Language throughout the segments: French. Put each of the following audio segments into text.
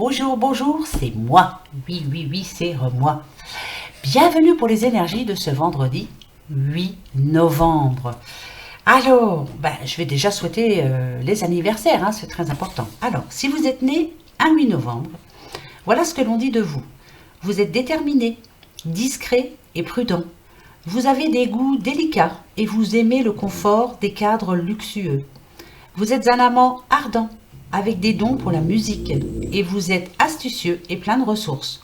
bonjour, bonjour, c'est moi. Oui, oui, oui, c'est moi. Bienvenue pour les énergies de ce vendredi 8 novembre. Alors, je vais déjà souhaiter les anniversaires, c'est très important. Alors, si vous êtes né un 8 novembre, voilà ce que l'on dit de vous. Vous êtes déterminé, discret et prudent. Vous avez des goûts délicats et vous aimez le confort des cadres luxueux. Vous êtes un amant ardent, avec des dons pour la musique, et vous êtes astucieux et plein de ressources.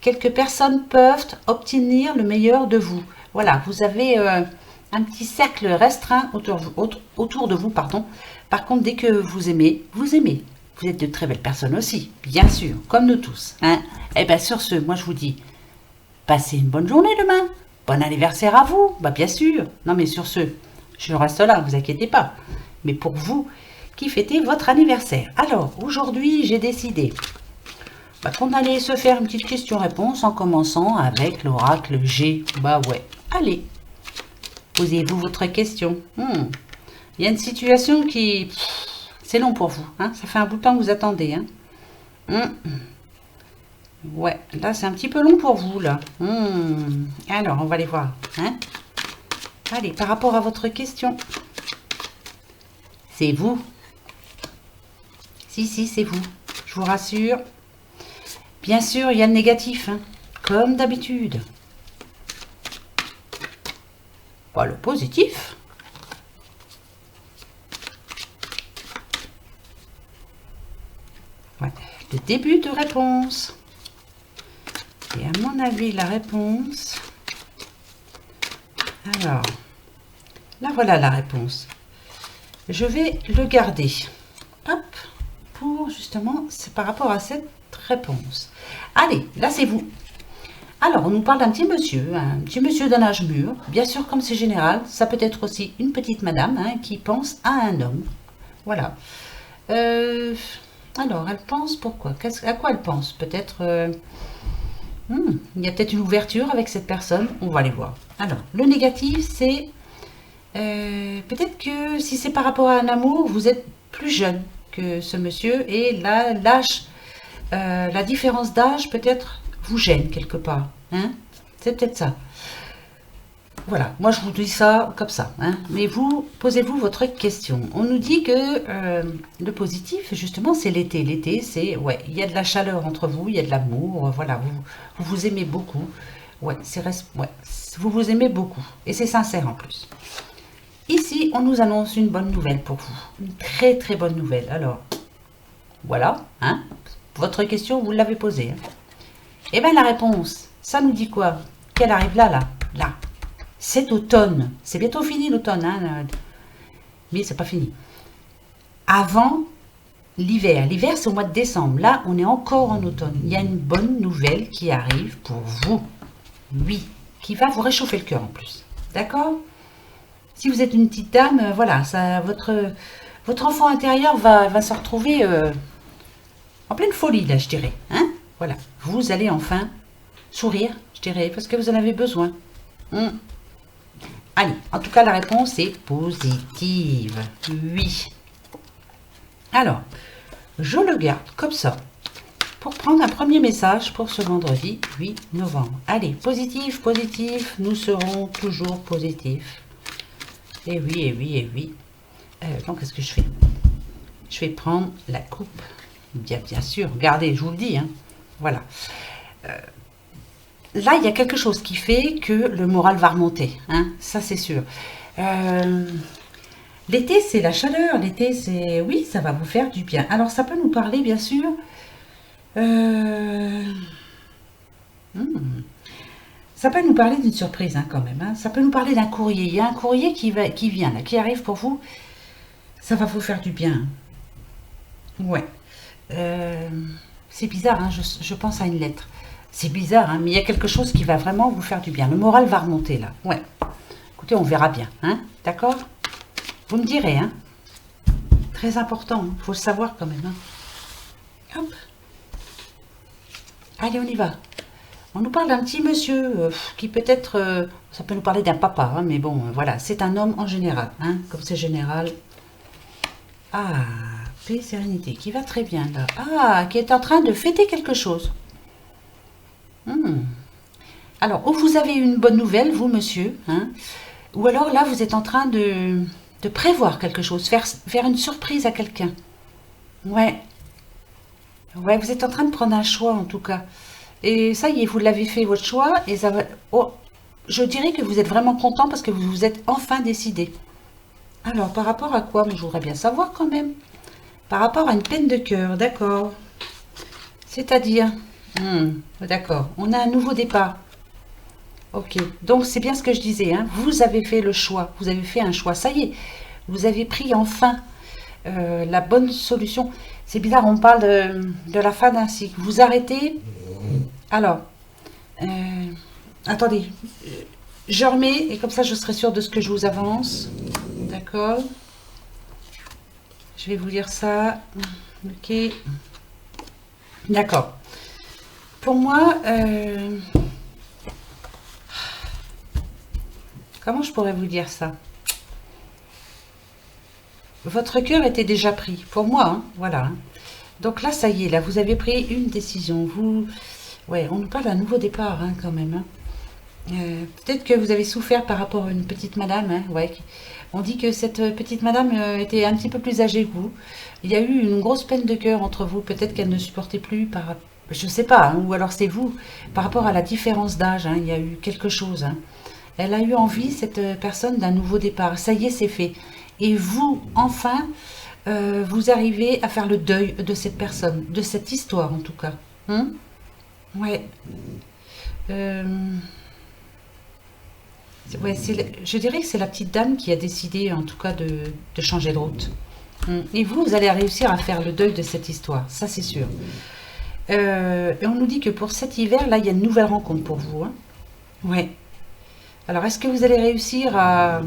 Quelques personnes peuvent obtenir le meilleur de vous. Voilà, vous avez un petit cercle restreint autour de vous. Par contre, dès que vous aimez, vous aimez. Vous êtes de très belles personnes aussi, bien sûr, comme nous tous. Et bien sur ce, moi je vous dis, passez une bonne journée demain. Bon anniversaire à vous, bien sûr. Non mais sur ce, je reste là, ne vous inquiétez pas. Mais pour vous qui fêtez votre anniversaire. Alors, aujourd'hui, j'ai décidé qu'on allait se faire une petite question-réponse en commençant avec l'oracle G. Allez, posez-vous votre question. Il y a une situation qui... c'est long pour vous, ça fait un bout de temps que vous attendez. Ouais, là, c'est un petit peu long pour vous, là. Alors, on va aller voir. Allez, par rapport à votre question, c'est vous. Si, c'est vous. Je vous rassure. Bien sûr, il y a le négatif, comme d'habitude. Le positif. Le début de réponse. Et à mon avis, la réponse... Alors, là voilà la réponse. Je vais le garder. Hop, pour justement, c'est par rapport à cette réponse. Allez, là c'est vous. Alors, on nous parle d'un petit monsieur d'un âge mûr. Bien sûr, comme c'est général, ça peut être aussi une petite madame qui pense à un homme. Voilà. Alors, elle pense pourquoi? À quoi elle pense? Peut-être... il y a peut-être une ouverture avec cette personne. On va aller voir. Alors, le négatif, c'est... peut-être que si c'est par rapport à un amour, vous êtes plus jeune que ce monsieur. Et là, l'âge... la différence d'âge peut-être vous gêne quelque part. C'est peut-être ça. Voilà, moi je vous dis ça comme ça. Mais vous, posez-vous votre question. On nous dit que le positif, justement, c'est l'été. L'été, c'est, il y a de la chaleur entre vous, il y a de l'amour. Voilà, vous vous aimez beaucoup. Vous vous aimez beaucoup. Et c'est sincère en plus. Ici, on nous annonce une bonne nouvelle pour vous. Une très très bonne nouvelle. Alors, voilà, votre question, vous l'avez posée. Eh bien, la réponse, ça nous dit quoi? Qu'elle arrive là. C'est automne. C'est bientôt fini l'automne, mais c'est pas fini. Avant l'hiver. L'hiver, c'est au mois de décembre. Là, on est encore en automne. Il y a une bonne nouvelle qui arrive pour vous. Oui, qui va vous réchauffer le cœur en plus. D'accord? Si vous êtes une petite dame, voilà, ça, votre enfant intérieur va se retrouver en pleine folie, là, je dirais. Voilà, vous allez enfin sourire, je dirais, parce que vous en avez besoin. Allez, en tout cas, la réponse est positive. Oui. Alors, je le garde comme ça pour prendre un premier message pour ce vendredi 8 novembre. Allez, positif, nous serons toujours positifs. Et oui. Donc, qu'est-ce que je fais? Je vais prendre la coupe. Bien sûr, regardez, je vous le dis. Voilà. Là, il y a quelque chose qui fait que le moral va remonter. Ça, c'est sûr. L'été, c'est la chaleur. L'été, c'est... Oui, ça va vous faire du bien. Alors, ça peut nous parler, bien sûr... Ça peut nous parler d'une surprise, quand même. Ça peut nous parler d'un courrier. Il y a un courrier qui vient, là, qui arrive pour vous. Ça va vous faire du bien. Ouais. C'est bizarre, je pense à une lettre. C'est bizarre, mais il y a quelque chose qui va vraiment vous faire du bien. Le moral va remonter, là. Ouais. Écoutez, on verra bien, d'accord? Vous me direz, Très important, il faut le savoir quand même, Hop. Allez, on y va. On nous parle d'un petit monsieur qui peut-être... ça peut nous parler d'un papa, mais bon, voilà. C'est un homme en général, comme c'est général. Ah, paix et sérénité, qui va très bien là. Ah, qui est en train de fêter quelque chose. Hmm. Alors, ou vous avez une bonne nouvelle, vous, monsieur, hein, ou alors là, vous êtes en train de prévoir quelque chose, faire une surprise à quelqu'un. Ouais, ouais, vous êtes en train de prendre un choix, en tout cas. Et ça y est, vous l'avez fait, votre choix, et ça va... Oh, je dirais que vous êtes vraiment content parce que vous vous êtes enfin décidé. Alors, par rapport à quoi? Moi, je voudrais bien savoir quand même. Par rapport à une peine de cœur, d'accord. C'est-à-dire... d'accord, on a un nouveau départ. Ok, donc c'est bien ce que je disais, hein. Vous avez fait le choix, vous avez fait un choix, ça y est, vous avez pris enfin la bonne solution. C'est bizarre, on parle de la fin d'un cycle. Vous arrêtez. Alors, euh, attendez, je remets et comme ça je serai sûre de ce que je vous avance. D'accord. Je vais vous lire ça. Ok. D'accord. Pour moi, comment je pourrais vous dire ça? Votre cœur était déjà pris, pour moi, hein, voilà. Hein. Donc là, ça y est, là, vous avez pris une décision. Ouais, on nous parle d'un nouveau départ, hein, quand même. Hein. Peut-être que vous avez souffert par rapport à une petite madame, hein, ouais. On dit que cette petite madame était un petit peu plus âgée que vous. Il y a eu une grosse peine de cœur entre vous. Peut-être qu'elle ne supportait plus je sais pas, hein, ou alors c'est vous, par rapport à la différence d'âge, hein, il y a eu quelque chose. Hein. Elle a eu envie, cette personne, d'un nouveau départ. Ça y est, c'est fait. Et vous, enfin, vous arrivez à faire le deuil de cette personne, de cette histoire en tout cas. Hein. Ouais. Euh, ouais, je dirais que c'est la petite dame qui a décidé en tout cas de changer de route. Et vous allez réussir à faire le deuil de cette histoire, ça c'est sûr. Et on nous dit que pour cet hiver, là, il y a une nouvelle rencontre pour vous. Hein. Ouais. Alors, est-ce que vous allez réussir à...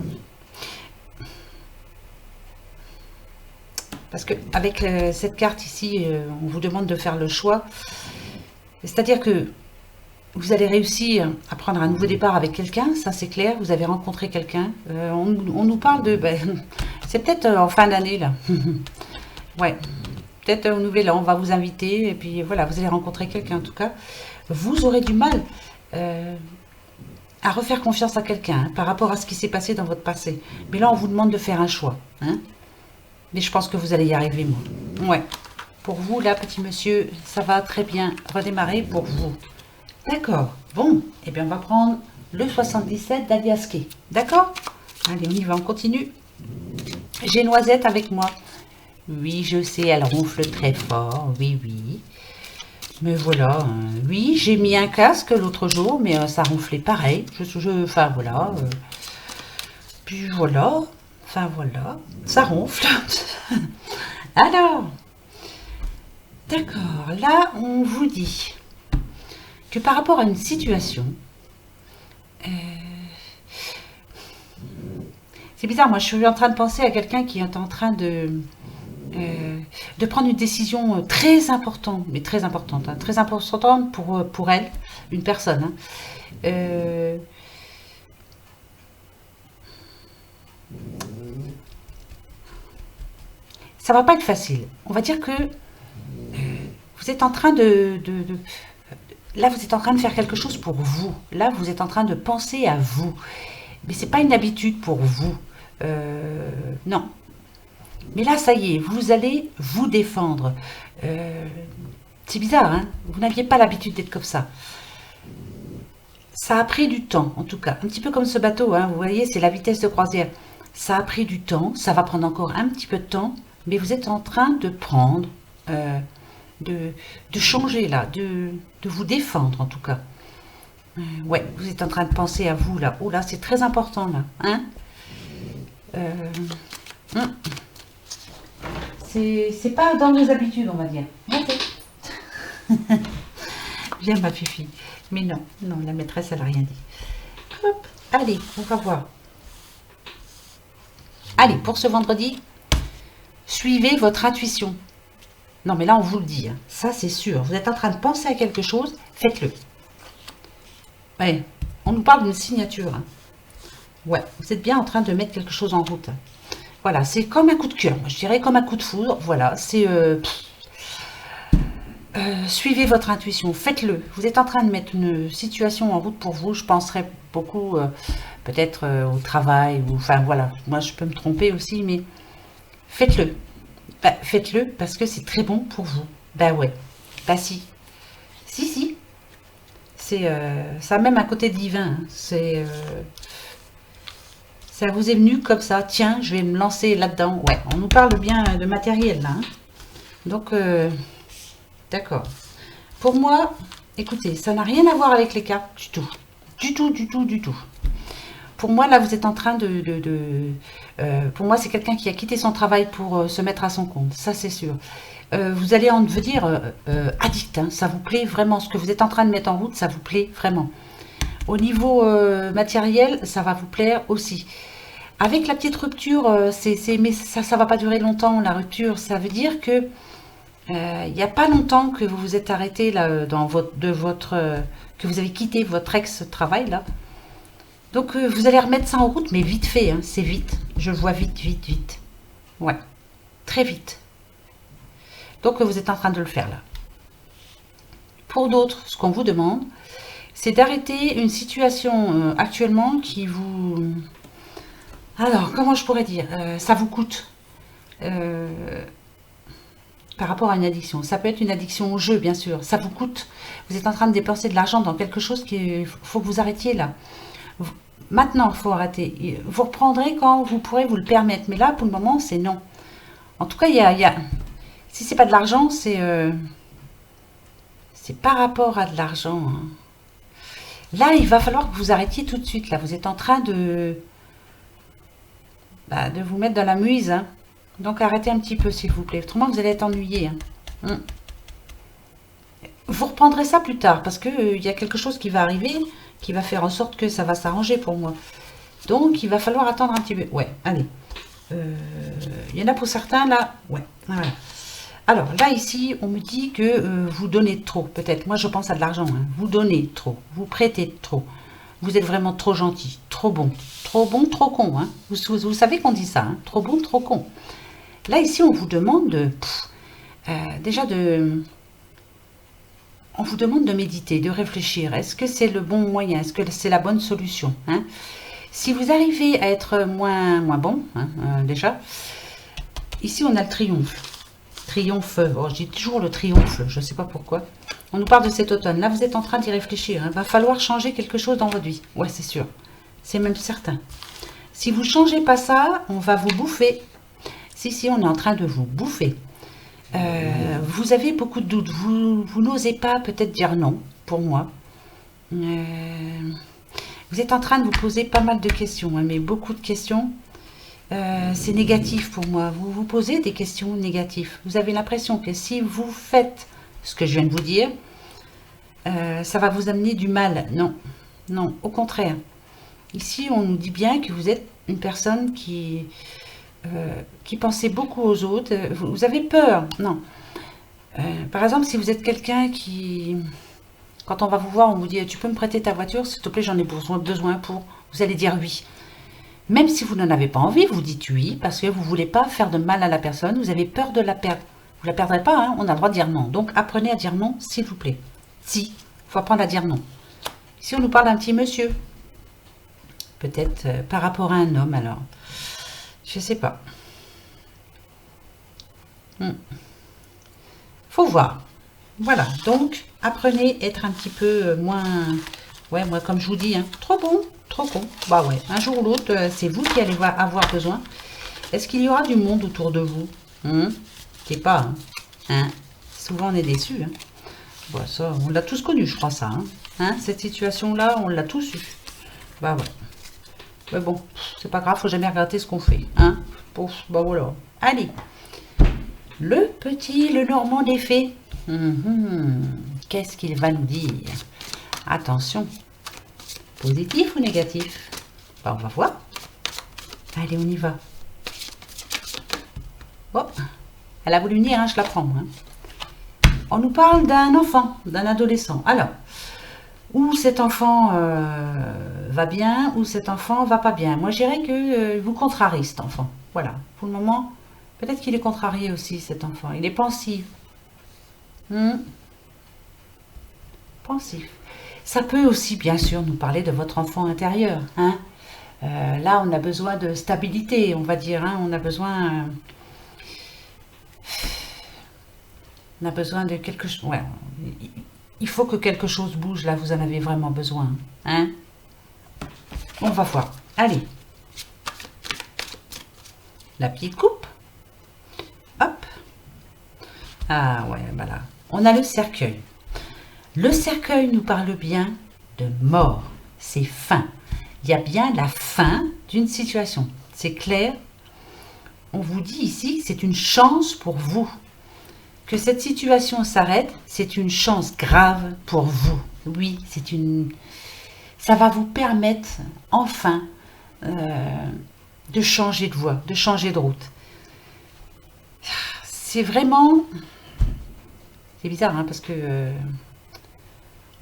Parce que avec cette carte ici, on vous demande de faire le choix. C'est-à-dire que vous allez réussir à prendre un nouveau départ avec quelqu'un, ça c'est clair. Vous avez rencontré quelqu'un. On nous parle de... Ben, c'est peut-être en fin d'année, là. Ouais. Peut-être au Nouvel An, on va vous inviter. Et puis voilà, vous allez rencontrer quelqu'un en tout cas. Vous aurez du mal à refaire confiance à quelqu'un hein, par rapport à ce qui s'est passé dans votre passé. Mais là, on vous demande de faire un choix. Hein. Mais je pense que vous allez y arriver, moi. Ouais. Pour vous, là, petit monsieur, ça va très bien redémarrer pour vous. D'accord. Bon, eh bien, on va prendre le 77 d'Aliaské. D'accord? Allez, on y va, on continue. J'ai Noisette avec moi. Oui, je sais, elle ronfle très fort. Oui, oui. Mais voilà. Oui, j'ai mis un casque l'autre jour, mais ça ronflait pareil. Enfin, voilà. Puis voilà. Enfin, voilà. Ça ronfle. Alors, d'accord. Là, on vous dit que par rapport à une situation, c'est bizarre, moi je suis en train de penser à quelqu'un qui est en train de prendre une décision très importante, mais très importante, hein, très importante pour elle, une personne. Hein. Ça va pas être facile. On va dire que vous êtes en train là, vous êtes en train de faire quelque chose pour vous. Là, vous êtes en train de penser à vous. Mais c'est pas une habitude pour vous. Non. Mais là, ça y est, vous allez vous défendre. C'est bizarre, hein? Vous n'aviez pas l'habitude d'être comme ça. Ça a pris du temps, en tout cas. Un petit peu comme ce bateau, hein? Vous voyez, c'est la vitesse de croisière. Ça a pris du temps, ça va prendre encore un petit peu de temps, mais vous êtes en train de prendre, de changer là, de vous défendre en tout cas. Ouais, vous êtes en train de penser à vous là. Oh là, c'est très important là. Hein c'est pas dans nos habitudes, on va dire. Viens ma fifi. Mais non, non, la maîtresse, elle n'a rien dit. Hop, allez, on va voir. Allez, pour ce vendredi, suivez votre intuition. Non, mais là, on vous le dit. Hein. Ça, c'est sûr. Vous êtes en train de penser à quelque chose, faites-le. Ouais, on nous parle d'une signature. Hein. Ouais, vous êtes bien en train de mettre quelque chose en route. Hein. Voilà, c'est comme un coup de cœur. Moi, je dirais comme un coup de foudre. Voilà, c'est... suivez votre intuition, faites-le. Vous êtes en train de mettre une situation en route pour vous. Je penserais beaucoup, peut-être au travail, ou enfin voilà. Moi, je peux me tromper aussi, mais faites-le. Bah, faites-le parce que c'est très bon pour vous. Bah ouais. Bah si. Si, si. C'est ça a même un côté divin. Hein. C'est ça vous est venu comme ça. Tiens, je vais me lancer là-dedans. Ouais, on nous parle bien de matériel là. Hein. Donc, d'accord. Pour moi, écoutez, ça n'a rien à voir avec les cartes du tout. Du tout, du tout, du tout. Pour moi, là, vous êtes en train pour moi, c'est quelqu'un qui a quitté son travail pour se mettre à son compte. Ça, c'est sûr. Vous allez en devenir addict. Hein, ça vous plaît vraiment. Ce que vous êtes en train de mettre en route, ça vous plaît vraiment. Au niveau matériel, ça va vous plaire aussi. Avec la petite rupture, mais ça ne va pas durer longtemps, la rupture. Ça veut dire que il n'y a pas longtemps que vous vous êtes arrêté là, que vous avez quitté votre ex-travail là. Donc vous allez remettre ça en route, mais vite fait, hein, c'est vite. Je le vois vite, vite, vite. Ouais, très vite. Donc vous êtes en train de le faire là. Pour d'autres, ce qu'on vous demande, c'est d'arrêter une situation actuellement qui vous... Alors, comment je pourrais dire ça vous coûte. Par rapport à une addiction. Ça peut être une addiction au jeu, bien sûr. Ça vous coûte. Vous êtes en train de dépenser de l'argent dans quelque chose qu'il faut que vous arrêtiez là. Maintenant, il faut arrêter. Vous reprendrez quand vous pourrez vous le permettre. Mais là, pour le moment, c'est non. En tout cas, si c'est pas de l'argent, c'est par rapport à de l'argent. Hein. Là, il va falloir que vous arrêtiez tout de suite. Là, vous êtes en train de vous mettre dans la muise. Hein. Donc, arrêtez un petit peu, s'il vous plaît. Autrement, vous allez être ennuyé. Hein. Vous reprendrez ça plus tard, parce qu'il y a quelque chose qui va arriver, qui va faire en sorte que ça va s'arranger pour moi. Donc, il va falloir attendre un petit peu. Ouais, allez. Il y en a pour certains, là. Ouais, voilà. Alors, là, ici, on me dit que vous donnez trop, peut-être. Moi, je pense à de l'argent. Hein. Vous donnez trop. Vous prêtez trop. Vous êtes vraiment trop gentil. Trop bon. Trop bon, trop con. Hein. Vous savez qu'on dit ça. Hein. Trop bon, trop con. Là, ici, on vous demande déjà de... On vous demande de méditer, de réfléchir. Est-ce que c'est le bon moyen? Est-ce que c'est la bonne solution? Hein? Si vous arrivez à être moins bon, hein, déjà, ici on a le triomphe. Triomphe, oh, je dis toujours le triomphe, je ne sais pas pourquoi. On nous parle de cet automne. Là, vous êtes en train d'y réfléchir. Il va falloir changer quelque chose dans votre vie. Ouais, c'est sûr. C'est même certain. Si vous ne changez pas ça, on va vous bouffer. Si, on est en train de vous bouffer. Vous avez beaucoup de doutes, vous n'osez pas peut-être dire non, pour moi. Vous êtes en train de vous poser pas mal de questions, hein, mais beaucoup de questions. C'est négatif pour moi. Vous vous posez des questions négatives. Vous avez l'impression que si vous faites ce que je viens de vous dire, ça va vous amener du mal. Non, non, au contraire. Ici, on nous dit bien que vous êtes une personne qui pensez beaucoup aux autres. Vous avez peur. Non. Par exemple, si vous êtes quelqu'un qui... Quand on va vous voir, on vous dit « Tu peux me prêter ta voiture? S'il te plaît, j'en ai besoin pour... » Vous allez dire oui. Même si vous n'en avez pas envie, vous dites oui, parce que vous ne voulez pas faire de mal à la personne. Vous avez peur de la perdre. Vous ne la perdrez pas, hein, on a le droit de dire non. Donc, apprenez à dire non, s'il vous plaît. Si, il faut apprendre à dire non. Si on nous parle d'un petit monsieur, peut-être par rapport à un homme, alors... Je sais pas. Faut voir. Voilà. Donc, apprenez à être un petit peu moins... Ouais, moi, comme je vous dis, hein, trop bon, trop con. Bah ouais, un jour ou l'autre, c'est vous qui allez avoir besoin. Est-ce qu'il y aura du monde autour de vous? C'est pas. Hein. Souvent, on est déçus. Hein. Bon, ça, on l'a tous connu, je crois, ça. Hein. Cette situation-là, on l'a tous eu. Bah ouais. Mais bon, c'est pas grave, faut jamais regretter ce qu'on fait. Hein. Bah voilà. Allez. Le Normand des fées. Qu'est-ce qu'il va nous dire? Attention. Positif ou négatif? Bah, on va voir. Allez, on y va. Bon. Elle a voulu venir, hein, je la prends. Hein. On nous parle d'un enfant, d'un adolescent. Alors, où cet enfant va bien, ou cet enfant va pas bien. Moi, je dirais que vous contrariez cet enfant. Voilà, pour le moment, peut-être qu'il est contrarié aussi, cet enfant. Il est pensif. Hmm, pensif. Ça peut aussi, bien sûr, nous parler de votre enfant intérieur. Hein. Là, on a besoin de stabilité, on va dire. Hein. On a besoin de quelque chose. Ouais, il faut que quelque chose bouge. Là, vous en avez vraiment besoin. Hein. On va voir. Allez. La petite coupe. Hop. Ah ouais, voilà. On a le cercueil. Le cercueil nous parle bien de mort. C'est fin. Il y a bien la fin d'une situation. C'est clair. On vous dit ici que c'est une chance pour vous. Que cette situation s'arrête, c'est une chance grave pour vous. Oui, ça va vous permettre enfin de changer de voie, de changer de route. C'est vraiment... C'est bizarre, hein, parce que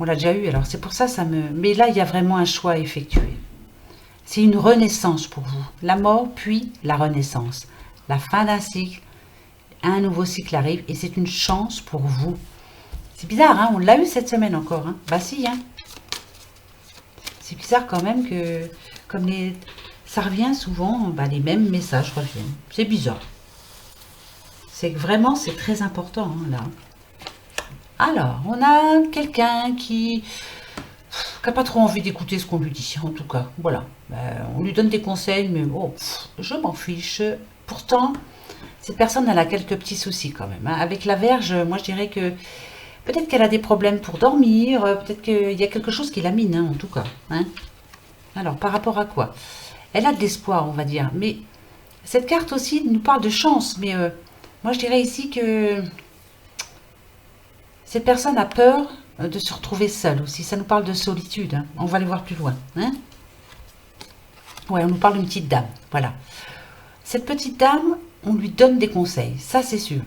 on l'a déjà eu, alors c'est pour ça, Mais là, il y a vraiment un choix à effectuer. C'est une renaissance pour vous. La mort, puis la renaissance. La fin d'un cycle, un nouveau cycle arrive, et c'est une chance pour vous. C'est bizarre, hein, on l'a eu cette semaine encore. Hein. Bah si, hein. C'est bizarre quand même que, ça revient souvent, bah, les mêmes messages reviennent. C'est bizarre. C'est que vraiment, c'est très important, hein, là. Alors, on a quelqu'un qui n'a pas trop envie d'écouter ce qu'on lui dit, en tout cas. Voilà. On lui donne des conseils, mais oh, je m'en fiche. Pourtant, cette personne, elle a quelques petits soucis quand même. Hein. Avec la Vierge, moi, je dirais que peut-être qu'elle a des problèmes pour dormir, peut-être qu'il y a quelque chose qui la mine, hein, en tout cas. Hein. Alors, par rapport à quoi? Elle a de l'espoir, on va dire. Mais cette carte aussi nous parle de chance. Mais moi, je dirais ici que cette personne a peur de se retrouver seule aussi. Ça nous parle de solitude. Hein. On va aller voir plus loin. Hein. Ouais, on nous parle d'une petite dame. Voilà. Cette petite dame, on lui donne des conseils. Ça, c'est sûr.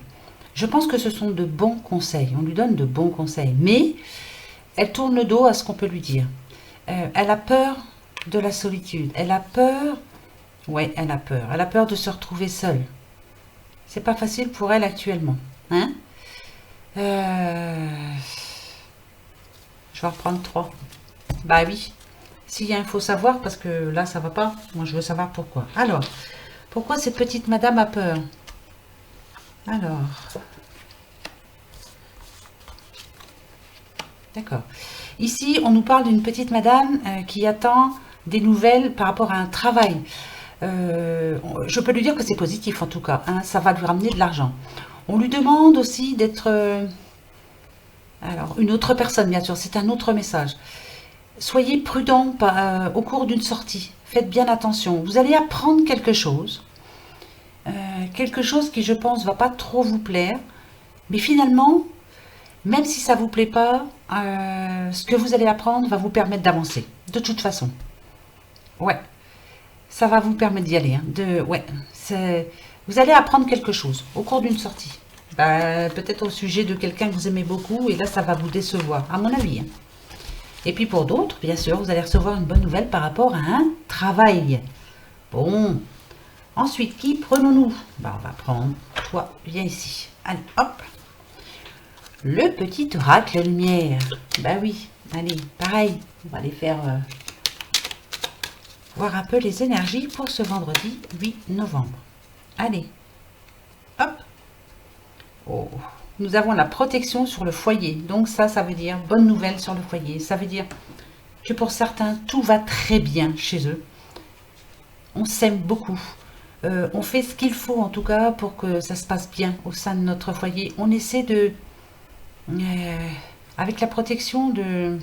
Je pense que ce sont de bons conseils. On lui donne de bons conseils. Mais elle tourne le dos à ce qu'on peut lui dire. Elle a peur de la solitude. Elle a peur... Ouais, elle a peur. Elle a peur de se retrouver seule. C'est pas facile pour elle actuellement. Hein. Je vais en reprendre 3. Bah oui. S'il y a un faut savoir, parce que là, ça va pas. Moi, je veux savoir pourquoi. Alors, pourquoi cette petite madame a peur? Alors. D'accord. Ici, on nous parle d'une petite madame qui attend des nouvelles par rapport à un travail. Je peux lui dire que c'est positif, en tout cas. Hein, ça va lui ramener de l'argent. On lui demande aussi d'être... alors, une autre personne, bien sûr. C'est un autre message. Soyez prudent au cours d'une sortie. Faites bien attention. Vous allez apprendre quelque chose. Quelque chose qui, je pense, va pas trop vous plaire. Mais finalement, même si ça vous plaît pas, ce que vous allez apprendre va vous permettre d'avancer. De toute façon. Ouais. Ça va vous permettre d'y aller. Hein, ouais. Vous allez apprendre quelque chose au cours d'une sortie. Peut-être au sujet de quelqu'un que vous aimez beaucoup. Et là, ça va vous décevoir, à mon avis. Hein. Et puis pour d'autres, bien sûr, vous allez recevoir une bonne nouvelle par rapport à un travail. Bon. Ensuite, qui prenons-nous? On va prendre toi. Viens ici. Allez, hop. Le petit oracle lumière. Bah oui. Allez, pareil. On va aller faire... voir un peu les énergies pour ce vendredi 8 novembre. Allez. Hop. Oh. Nous avons la protection sur le foyer. Donc ça veut dire bonne nouvelle sur le foyer. Ça veut dire que pour certains, tout va très bien chez eux. On s'aime beaucoup. On fait ce qu'il faut en tout cas pour que ça se passe bien au sein de notre foyer. On essaie de... avec la protection de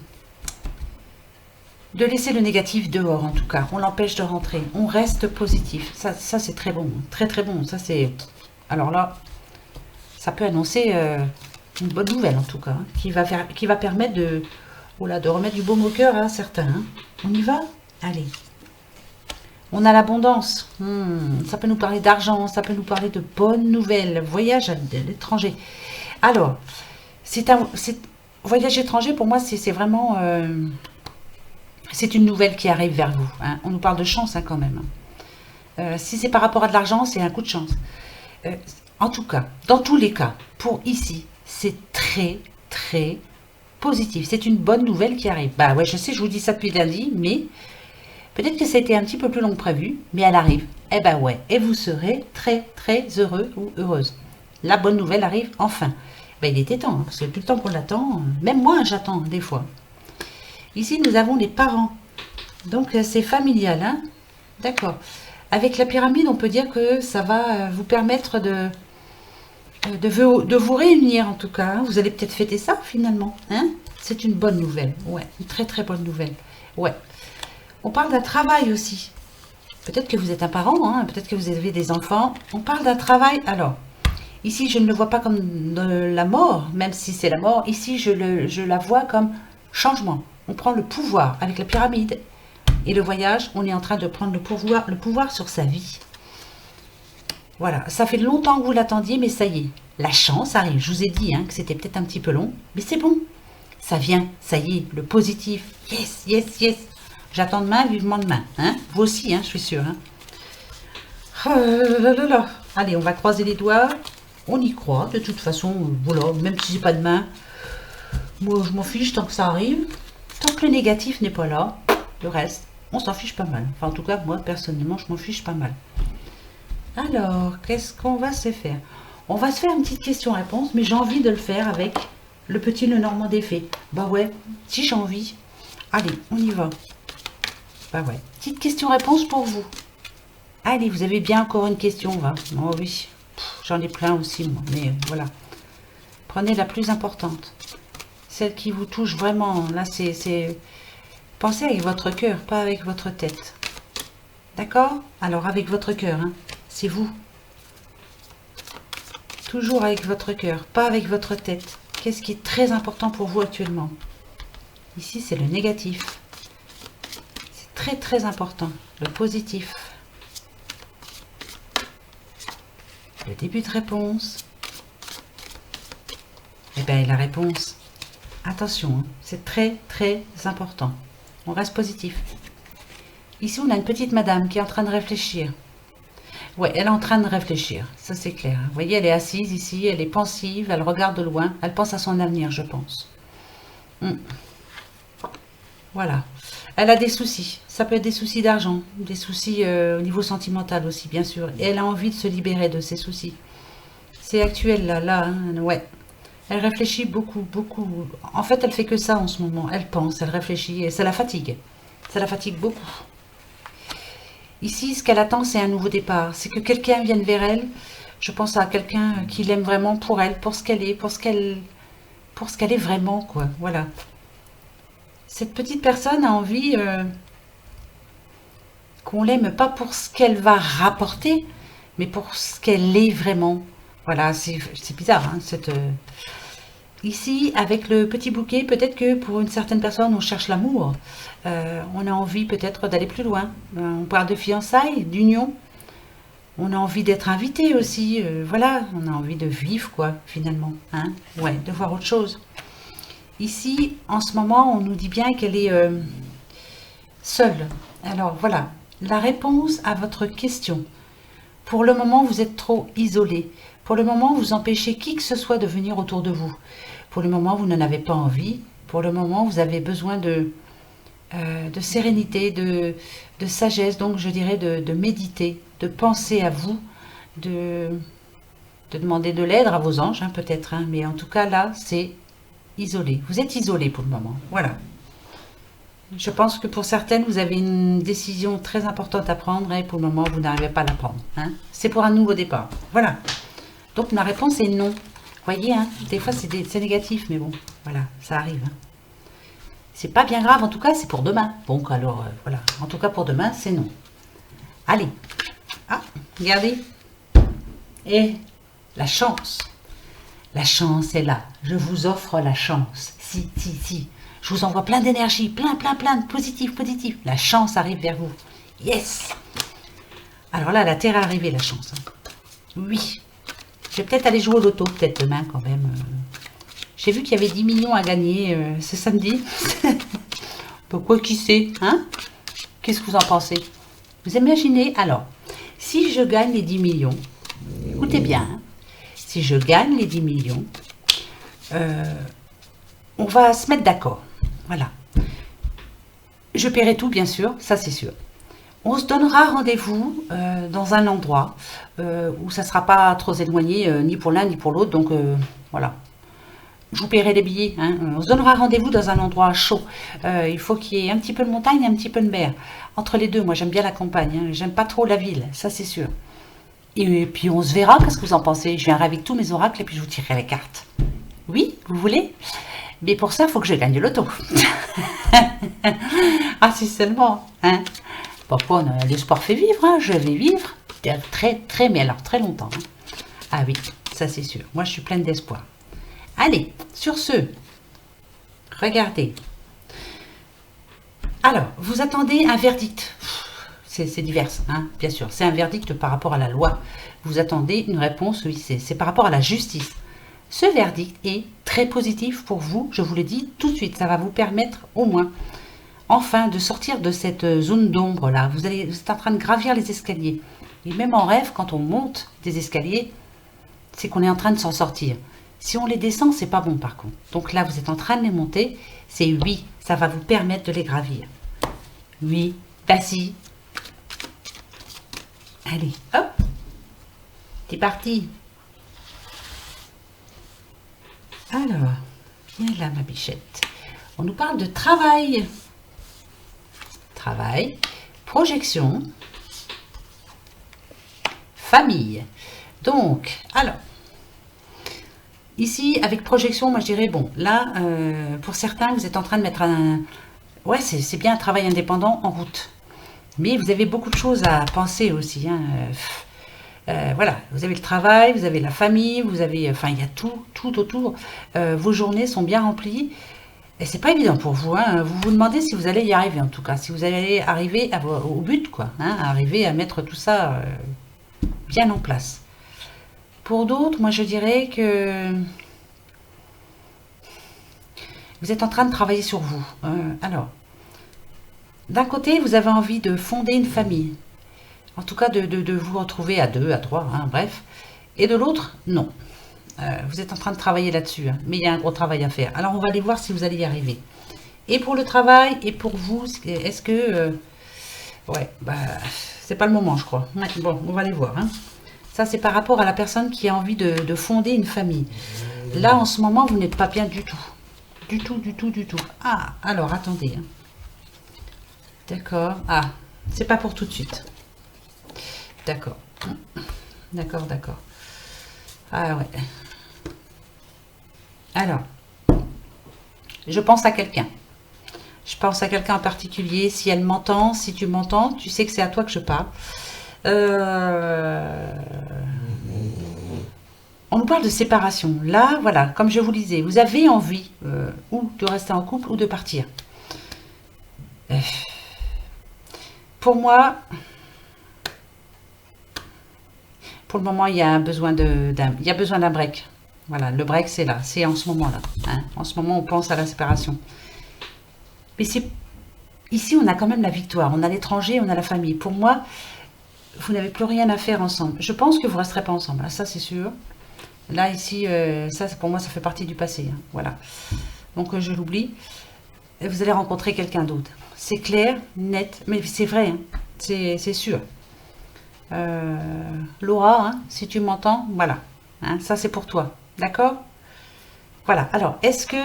laisser le négatif dehors en tout cas. On l'empêche de rentrer. On reste positif. Ça c'est très bon. Très très bon. Ça c'est... Alors là... ça peut annoncer une bonne nouvelle en tout cas, hein, qui va permettre de remettre du baume au cœur à certains. Hein. On y va? Allez. On a l'abondance. Ça peut nous parler d'argent, ça peut nous parler de bonnes nouvelles. Voyage à l'étranger. Alors, voyage étranger, pour moi, c'est vraiment... c'est une nouvelle qui arrive vers vous. Hein. On nous parle de chance hein, quand même. Si c'est par rapport à de l'argent, c'est un coup de chance. En tout cas, dans tous les cas, pour ici, c'est très, très positif. C'est une bonne nouvelle qui arrive. Bah ouais, je sais, je vous dis ça depuis lundi, mais peut-être que ça a été un petit peu plus long que prévu, mais elle arrive. Eh ben ouais, et vous serez très, très heureux ou heureuse. La bonne nouvelle arrive enfin. Ben, il était temps, hein, parce que tout le temps qu'on l'attend, même moi j'attends des fois. Ici, nous avons les parents. Donc c'est familial, hein. D'accord. Avec la pyramide, on peut dire que ça va vous permettre de vous réunir en tout cas. Hein. Vous allez peut-être fêter ça finalement. Hein. C'est une bonne nouvelle. Ouais, une très très bonne nouvelle. Ouais. On parle d'un travail aussi. Peut-être que vous êtes un parent, hein, peut-être que vous avez des enfants. On parle d'un travail. Alors, ici, je ne le vois pas comme de la mort, même si c'est la mort. Ici, je la vois comme changement. On prend le pouvoir avec la pyramide. Et le voyage, on est en train de prendre le pouvoir sur sa vie. Voilà, ça fait longtemps que vous l'attendiez, mais ça y est, la chance arrive. Je vous ai dit hein, que c'était peut-être un petit peu long, mais c'est bon. Ça vient, ça y est, le positif. Yes, yes, yes. J'attends demain, vivement demain. Hein. Vous aussi, hein, je suis sûre. Hein. Oh là là là. Allez, on va croiser les doigts. On y croit, de toute façon, voilà, même si c'est pas demain. Moi, je m'en fiche tant que ça arrive. Tant que le négatif n'est pas là, le reste, on s'en fiche pas mal. Enfin, en tout cas, moi, personnellement, je m'en fiche pas mal. Alors, qu'est-ce qu'on va se faire? On va se faire une petite question-réponse, mais j'ai envie de le faire avec le petit Lenormand des Fées. Bah ouais, si j'ai envie. Allez, on y va. Bah ouais, petite question-réponse pour vous. Allez, vous avez bien encore une question, va. Oh oui, j'en ai plein aussi, moi, mais voilà. Prenez la plus importante. Celle qui vous touche vraiment. Là, c'est... Pensez avec votre cœur, pas avec votre tête. D'accord? Alors, avec votre cœur, hein. C'est vous. Toujours avec votre cœur, pas avec votre tête. Qu'est-ce qui est très important pour vous actuellement? Ici, c'est le négatif. C'est très, très important. Le positif. Le début de réponse. Eh bien, la réponse. Attention, hein, c'est très, très important. On reste positif. Ici, on a une petite madame qui est en train de réfléchir. Ouais, elle est en train de réfléchir, ça c'est clair. Vous voyez, elle est assise ici, elle est pensive, elle regarde de loin, elle pense à son avenir, je pense. Voilà. Elle a des soucis. Ça peut être des soucis d'argent, des soucis au niveau sentimental aussi, bien sûr. Et elle a envie de se libérer de ces soucis. C'est actuel, là, hein, ouais. Elle réfléchit beaucoup, beaucoup. En fait, elle fait que ça en ce moment. Elle pense, elle réfléchit, et ça la fatigue. Ça la fatigue beaucoup. Ici, ce qu'elle attend, c'est un nouveau départ. C'est que quelqu'un vienne vers elle. Je pense à quelqu'un qui l'aime vraiment pour elle, pour ce qu'elle est, pour ce qu'elle est vraiment, quoi. Voilà. Cette petite personne a envie qu'on l'aime pas pour ce qu'elle va rapporter, mais pour ce qu'elle est vraiment. Voilà, c'est bizarre, hein, Ici, avec le petit bouquet, peut-être que pour une certaine personne, on cherche l'amour. On a envie peut-être d'aller plus loin. On parle de fiançailles, d'union. On a envie d'être invité aussi. Voilà, on a envie de vivre, quoi, finalement. Hein, ouais, de voir autre chose. Ici, en ce moment, on nous dit bien qu'elle est seule. Alors, voilà, la réponse à votre question. Pour le moment, vous êtes trop isolé. Pour le moment, vous empêchez qui que ce soit de venir autour de vous. Pour le moment, vous n'en avez pas envie. Pour le moment, vous avez besoin de sérénité, de sagesse. Donc, je dirais de méditer, de penser à vous, de demander de l'aide à vos anges, hein, peut-être. Hein, mais en tout cas, là, c'est isolé. Vous êtes isolé pour le moment. Voilà. Je pense que pour certaines, vous avez une décision très importante à prendre et pour le moment, vous n'arrivez pas à la prendre. Hein. C'est pour un nouveau départ. Voilà. Donc, ma réponse est non. Vous voyez, hein, des fois, c'est négatif, mais bon, voilà, ça arrive. Hein. C'est pas bien grave, en tout cas, c'est pour demain. Donc, alors, voilà. En tout cas, pour demain, c'est non. Allez. Ah, regardez. Et la chance. La chance est là. Je vous offre la chance. Si, si, si. Je vous envoie plein d'énergie, plein de positif, positif. La chance arrive vers vous. Yes. Alors là, la terre est arrivée, la chance. Hein. Oui. Je vais peut-être aller jouer au loto, peut-être demain quand même. J'ai vu qu'il y avait 10 millions à gagner ce samedi. Pourquoi, qui sait, hein? Qu'est-ce que vous en pensez? Vous imaginez, alors, Si je gagne les 10 millions, écoutez bien, hein, si je gagne les 10 millions, on va se mettre d'accord. Voilà. Je paierai tout, bien sûr, ça c'est sûr. On se donnera rendez-vous dans un endroit où ça ne sera pas trop éloigné, ni pour l'un ni pour l'autre. Donc voilà. Je vous paierai les billets. Hein. On se donnera rendez-vous dans un endroit chaud. Il faut qu'il y ait un petit peu de montagne et un petit peu de mer. Entre les deux, moi j'aime bien la campagne. Hein. J'aime pas trop la ville, ça c'est sûr. Et puis on se verra, qu'est-ce que vous en pensez? Je viendrai avec tous mes oracles et puis je vous tirerai les cartes. Oui, vous voulez? Mais pour ça, il faut que je gagne le loto. Ah, si seulement. Hein. Pourquoi l'espoir fait vivre, hein. Je vais vivre mais alors très longtemps. Hein. Ah oui, ça c'est sûr. Moi, je suis pleine d'espoir. Allez, sur ce, regardez. Alors, vous attendez un verdict. C'est divers, hein, bien sûr. C'est un verdict par rapport à la loi. Vous attendez une réponse, oui, c'est par rapport à la justice. Ce verdict est très positif pour vous, je vous le dis tout de suite. Ça va vous permettre au moins, enfin, de sortir de cette zone d'ombre là. Vous êtes en train de gravir les escaliers. Et même en rêve, quand on monte des escaliers, c'est qu'on est en train de s'en sortir. Si on les descend, c'est pas bon par contre. Donc là, vous êtes en train de les monter. C'est oui, ça va vous permettre de les gravir. Oui, vas-y. Allez, hop. C'est parti. Alors, viens là ma bichette. On nous parle de travail. Travail, projection, famille. Donc, alors, ici, avec projection, moi je dirais, bon, là, pour certains, vous êtes en train de mettre un... Ouais, c'est bien un travail indépendant en route. Mais vous avez beaucoup de choses à penser aussi. Hein. Voilà, vous avez le travail, vous avez la famille, vous avez... Enfin, il y a tout autour. Vos journées sont bien remplies. Et c'est pas évident pour vous. Hein. Vous vous demandez si vous allez y arriver, en tout cas. Si vous allez arriver au but, quoi. Hein, arriver à mettre tout ça bien en place. Pour d'autres, moi je dirais que vous êtes en train de travailler sur vous. Alors, d'un côté, vous avez envie de fonder une famille. En tout cas, de vous retrouver à 2, à 3, hein, bref. Et de l'autre, non. Vous êtes en train de travailler là-dessus. Hein, mais il y a un gros travail à faire. Alors, on va aller voir si vous allez y arriver. Et pour le travail, et pour vous, est-ce que... ouais, bah, c'est pas le moment, je crois. Ouais, bon, on va aller voir. Hein. Ça, c'est par rapport à la personne qui a envie de fonder une famille. Là, en ce moment, vous n'êtes pas bien du tout. Du tout. Ah, alors, attendez. Hein. D'accord. Ah, c'est pas pour tout de suite. D'accord. D'accord. Ah ouais. Alors, je pense à quelqu'un. Je pense à quelqu'un en particulier. Si elle m'entend, si tu m'entends, tu sais que c'est à toi que je parle. On nous parle de séparation. Là, voilà, comme je vous le disais, vous avez envie ou de rester en couple ou de partir. Pour moi, pour le moment, il y a besoin d'un break. Voilà, le break, c'est là, c'est en ce moment-là. Hein. En ce moment, on pense à la séparation. Mais ici, on a quand même la victoire. On a l'étranger, on a la famille. Pour moi, vous n'avez plus rien à faire ensemble. Je pense que vous ne resterez pas ensemble. Ça, c'est sûr. Là, ici, ça, pour moi, ça fait partie du passé. Hein. Voilà. Donc, je l'oublie. Vous allez rencontrer quelqu'un d'autre. C'est clair, net, mais c'est vrai. Hein. C'est sûr. Laura, hein, si tu m'entends, voilà. Hein, ça, c'est pour toi. D'accord? Voilà. Alors, est-ce que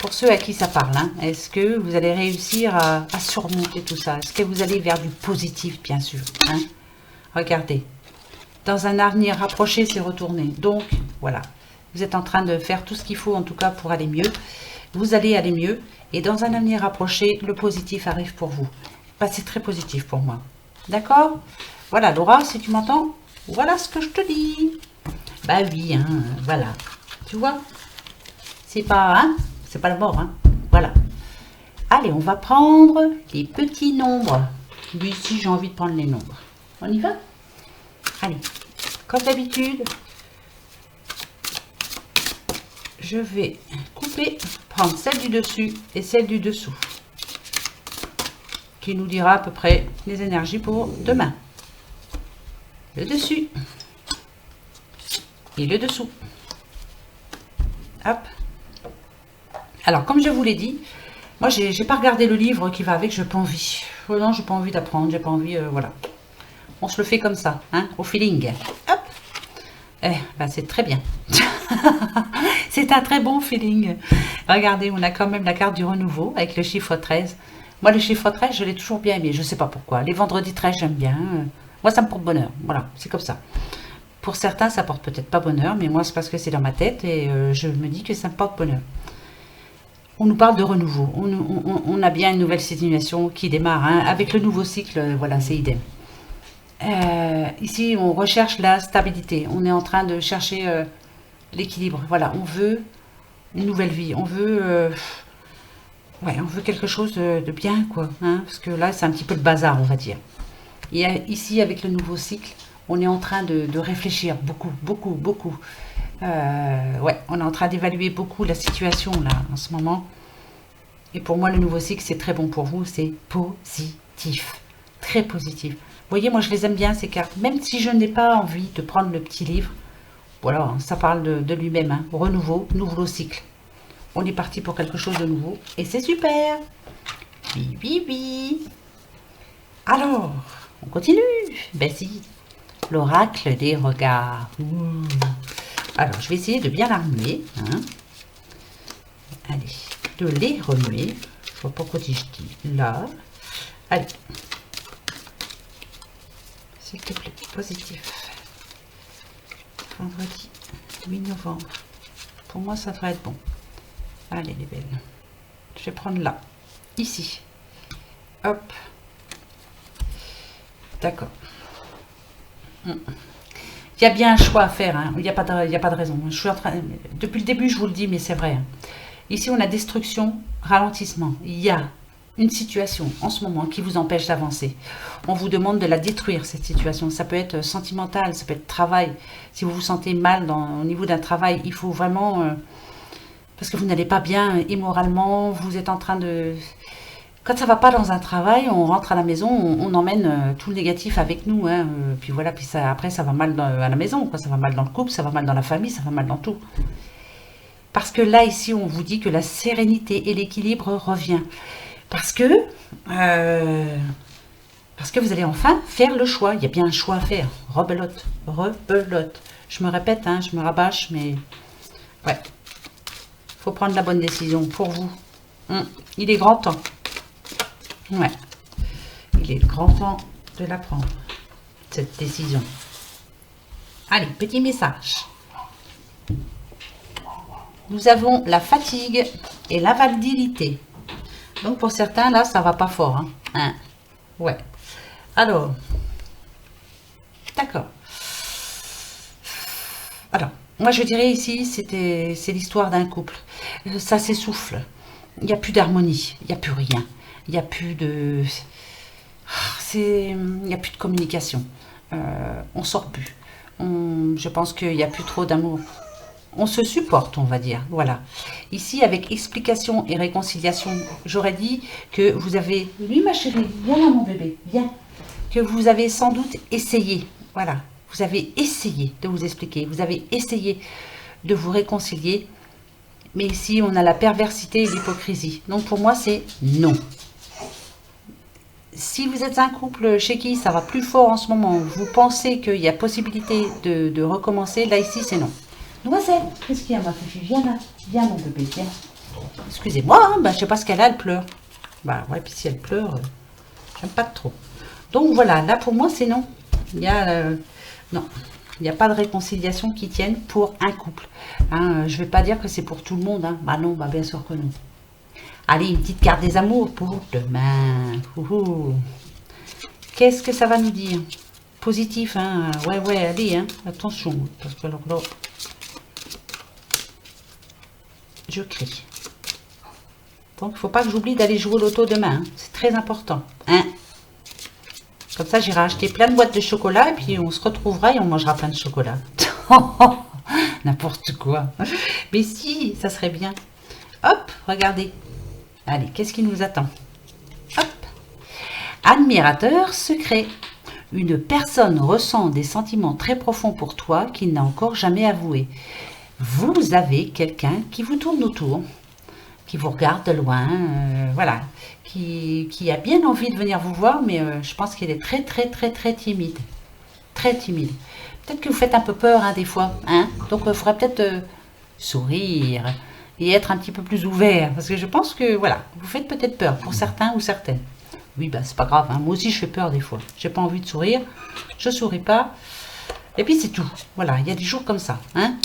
pour ceux à qui ça parle, hein, est-ce que vous allez réussir à surmonter tout ça? Est-ce que vous allez vers du positif, bien sûr, hein? Regardez. Dans un avenir rapproché, c'est retourné. Donc, voilà. Vous êtes en train de faire tout ce qu'il faut, en tout cas, pour aller mieux. Vous allez aller mieux. Et dans un avenir rapproché, le positif arrive pour vous. Bah, c'est très positif pour moi. D'accord? Voilà, Laura, si tu m'entends, voilà ce que je te dis. Bah oui, hein, voilà. Tu vois? C'est pas la mort, hein. Voilà. Allez, on va prendre les petits nombres. Lui, ici, j'ai envie de prendre les nombres. On y va? Allez, comme d'habitude, je vais couper, prendre celle du dessus et celle du dessous. qui nous dira à peu près les énergies pour demain. Le dessus et le dessous. Hop. Alors, comme je vous l'ai dit, moi, j'ai pas regardé le livre qui va avec, je n'ai pas envie. Non, j'ai pas envie d'apprendre, j'ai pas envie, voilà. On se le fait comme ça, hein, au feeling. Hop. Ben, c'est très bien. C'est un très bon feeling. Regardez, on a quand même la carte du renouveau avec le chiffre 13. Moi, le chiffre 13, je l'ai toujours bien aimé. Je ne sais pas pourquoi. Les vendredis 13, j'aime bien. Moi, ça me porte bonheur. Voilà, c'est comme ça. Pour certains, ça porte peut-être pas bonheur, mais moi, c'est parce que c'est dans ma tête et je me dis que ça me porte bonheur. On nous parle de renouveau. On a bien une nouvelle situation qui démarre. Hein. Avec le nouveau cycle, voilà, c'est idem. Ici, on recherche la stabilité. On est en train de chercher l'équilibre. Voilà, on veut une nouvelle vie. On veut, ouais, on veut quelque chose de bien, quoi. Hein, parce que là, c'est un petit peu le bazar, on va dire. Et ici, avec le nouveau cycle, on est en train de réfléchir beaucoup, beaucoup, beaucoup. Ouais, on est en train d'évaluer beaucoup la situation, là, en ce moment. Et pour moi, le nouveau cycle, c'est très bon pour vous. C'est positif. Très positif. Vous voyez, moi, je les aime bien, ces cartes. Même si je n'ai pas envie de prendre le petit livre, voilà, ça parle de lui-même. Hein. Renouveau, nouveau cycle. On est parti pour quelque chose de nouveau. Et c'est super. Oui, oui, oui. Alors, on continue. Ben si. L'oracle des regards. Ouh. Alors, je vais essayer de bien la remuer. Hein. Allez, de les remuer. Je vois pas quoi je dis. Là. Allez. S'il te plaît, positif. Vendredi 8 novembre. Pour moi, ça devrait être bon. Allez, les belles. Je vais prendre là. Ici. Hop. D'accord. Il y a bien un choix à faire. Hein. Il n'y a pas de raison. Je suis en train, depuis le début, je vous le dis, mais c'est vrai. Hein. Ici, on a destruction, ralentissement. Il y a une situation en ce moment qui vous empêche d'avancer. On vous demande de la détruire, cette situation. Ça peut être sentimental, ça peut être travail. Si vous vous sentez mal au niveau d'un travail, il faut vraiment... parce que vous n'allez pas bien immoralement, vous êtes en train de... Quand ça ne va pas dans un travail, on rentre à la maison, on emmène tout le négatif avec nous. Hein, puis voilà, puis ça, après ça va mal à la maison, quoi. Ça va mal dans le couple, ça va mal dans la famille, ça va mal dans tout. Parce que là, ici, on vous dit que la sérénité et l'équilibre revient. Parce que vous allez enfin faire le choix. Il y a bien un choix à faire. Rebelote, rebelote. Je me répète, hein, je me rabâche, mais ouais. Il faut prendre la bonne décision pour vous. Il est grand temps. Ouais. Il est grand temps de la prendre, cette décision. Allez, petit message. Nous avons la fatigue et l'invalidité. Donc pour certains, là, ça va pas fort. Hein. Ouais. Alors, d'accord. Alors, moi je dirais ici, c'est l'histoire d'un couple. Ça s'essouffle. Il n'y a plus d'harmonie. Il n'y a plus rien. Il n'y a plus de... Il n'y a plus de communication. On sort plus. Je pense qu'il n'y a plus trop d'amour. On se supporte, on va dire. Voilà. Ici, avec explication et réconciliation, j'aurais dit que vous avez... Oui, ma chérie, viens là, mon bébé, viens. Que vous avez sans doute essayé. Voilà. Vous avez essayé de vous expliquer. Vous avez essayé de vous réconcilier. Mais ici, on a la perversité et l'hypocrisie. Donc, pour moi, c'est non. Si vous êtes un couple chez qui ça va plus fort en ce moment, vous pensez qu'il y a possibilité de recommencer, là, ici, c'est non. Noisette, qu'est-ce qu'il y a, ma fifi? Viens là, viens mon bébé, viens. Excusez-moi, hein, bah, je sais pas ce qu'elle a, elle pleure. Bah ouais, puis si elle pleure, j'aime pas trop. Donc voilà, là pour moi c'est non. Il y a non, il n'y a pas de réconciliation qui tienne pour un couple. Hein, je vais pas dire que c'est pour tout le monde. Hein. Bah non, bah bien sûr que non. Allez, une petite carte des amours pour demain. Qu'est-ce que ça va nous dire? Positif, hein. Ouais, allez, hein. Attention, parce que alors là... Je crie. Donc, il ne faut pas que j'oublie d'aller jouer au loto demain. Hein. C'est très important. Hein. Comme ça, j'irai acheter plein de boîtes de chocolat et puis on se retrouvera et on mangera plein de chocolat. N'importe quoi. Mais si, ça serait bien. Hop, regardez. Allez, qu'est-ce qui nous attend? Hop. Admirateur secret. Une personne ressent des sentiments très profonds pour toi qu'il n'a encore jamais avoué. Vous avez quelqu'un qui vous tourne autour, qui vous regarde de loin, voilà, qui a bien envie de venir vous voir, mais je pense qu'il est très très très très timide. Très timide. Peut-être que vous faites un peu peur des fois, hein, donc il faudrait peut-être sourire et être un petit peu plus ouvert, parce que je pense que voilà, vous faites peut-être peur pour certains ou certaines. Oui, bah c'est pas grave, hein. Moi aussi je fais peur des fois. J'ai pas envie de sourire, je souris pas. Et puis c'est tout. Voilà, il y a des jours comme ça, hein.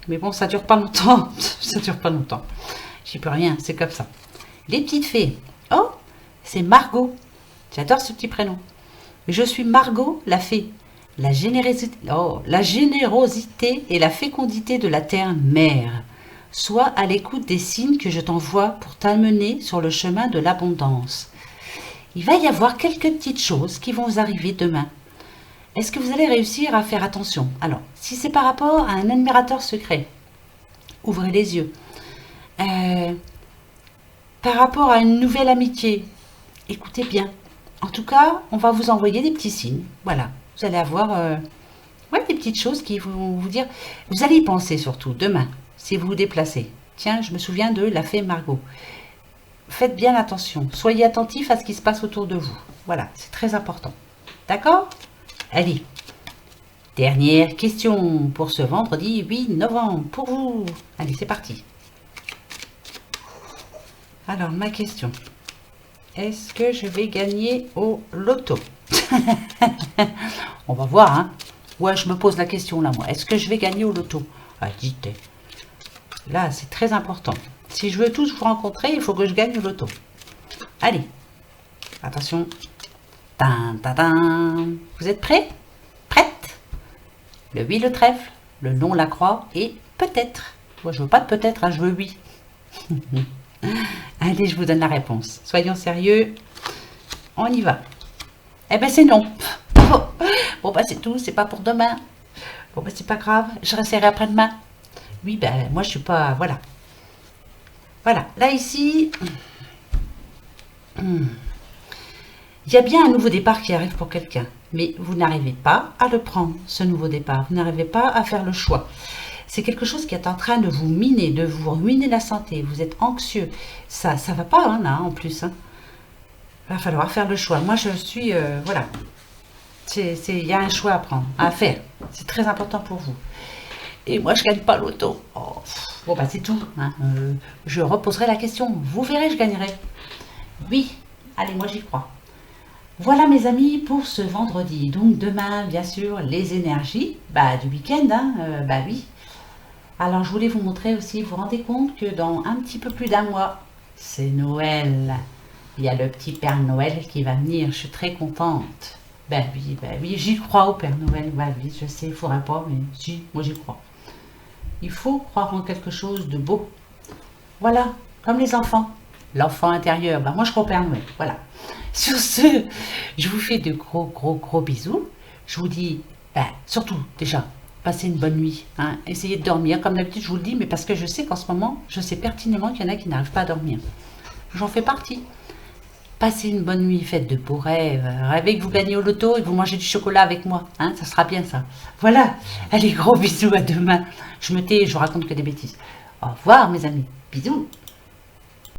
Mais bon, ça dure pas longtemps. Ça dure pas longtemps. J'y peux rien, c'est comme ça. Les petites fées. Oh, c'est Margot. J'adore ce petit prénom. Je suis Margot, la fée. La générosité et la fécondité de la terre-mère. Sois à l'écoute des signes que je t'envoie pour t'amener sur le chemin de l'abondance. Il va y avoir quelques petites choses qui vont vous arriver demain. Est-ce que vous allez réussir à faire attention? Alors, si c'est par rapport à un admirateur secret, ouvrez les yeux. Par rapport à une nouvelle amitié, écoutez bien. En tout cas, on va vous envoyer des petits signes. Voilà, vous allez avoir des petites choses qui vont vous dire... Vous allez y penser surtout demain, si vous vous déplacez. Tiens, je me souviens de la fée Margot. Faites bien attention. Soyez attentifs à ce qui se passe autour de vous. Voilà, c'est très important. D'accord? Allez, dernière question pour ce vendredi 8 novembre. Pour vous. Allez, c'est parti. Alors, ma question. Est-ce que je vais gagner au loto? On va voir, hein. Ouais, je me pose la question là, moi. Est-ce que je vais gagner au loto? Ah, dites. Là, c'est très important. Si je veux tous vous rencontrer, il faut que je gagne au loto. Allez. Attention. Tin, tin, tin. Vous êtes prêts? Prête? Le oui, le trèfle, le non, la croix et peut-être. Moi, je veux pas de peut-être, hein, je veux oui. Allez, je vous donne la réponse. Soyons sérieux. On y va. Eh ben, c'est non. Bon, bah, c'est tout. C'est pas pour demain. Bon, bah, c'est pas grave. Je réessayerai après-demain. Oui, ben, moi, je suis pas... Voilà. Voilà. Là, ici... Il y a bien un nouveau départ qui arrive pour quelqu'un. Mais vous n'arrivez pas à le prendre, ce nouveau départ. Vous n'arrivez pas à faire le choix. C'est quelque chose qui est en train de vous miner, de vous ruiner la santé. Vous êtes anxieux. Ça va pas, hein, là, en plus. Hein. Il va falloir faire le choix. Moi, je suis... voilà. Il y a un choix à prendre, à faire. C'est très important pour vous. Et moi, je ne gagne pas l'auto. Oh, bon, bah, c'est tout. Hein. Je reposerai la question. Vous verrez, je gagnerai. Oui. Allez, moi, j'y crois. Voilà, mes amis, pour ce vendredi. Donc, demain, bien sûr, les énergies du week-end. Hein, bah oui. Alors, je voulais vous montrer aussi, vous vous rendez compte que dans un petit peu plus d'un mois, c'est Noël. Il y a le petit Père Noël qui va venir. Je suis très contente. Ben oui, j'y crois au Père Noël. Ben oui, je sais, il ne faudrait pas, mais si, moi j'y crois. Il faut croire en quelque chose de beau. Voilà, comme les enfants. L'enfant intérieur, ben moi je crois au Père Noël. Voilà. Sur ce, je vous fais de gros bisous. Je vous dis, surtout, déjà, passez une bonne nuit. Hein. Essayez de dormir. Comme d'habitude, je vous le dis, mais parce que je sais qu'en ce moment, je sais pertinemment qu'il y en a qui n'arrivent pas à dormir. J'en fais partie. Passez une bonne nuit, faites de beaux rêves. Rêvez que vous gagnez au loto et que vous mangez du chocolat avec moi. Hein, ça sera bien ça. Voilà. Allez, gros bisous, à demain. Je me tais, je vous raconte que des bêtises. Au revoir, mes amis. Bisous.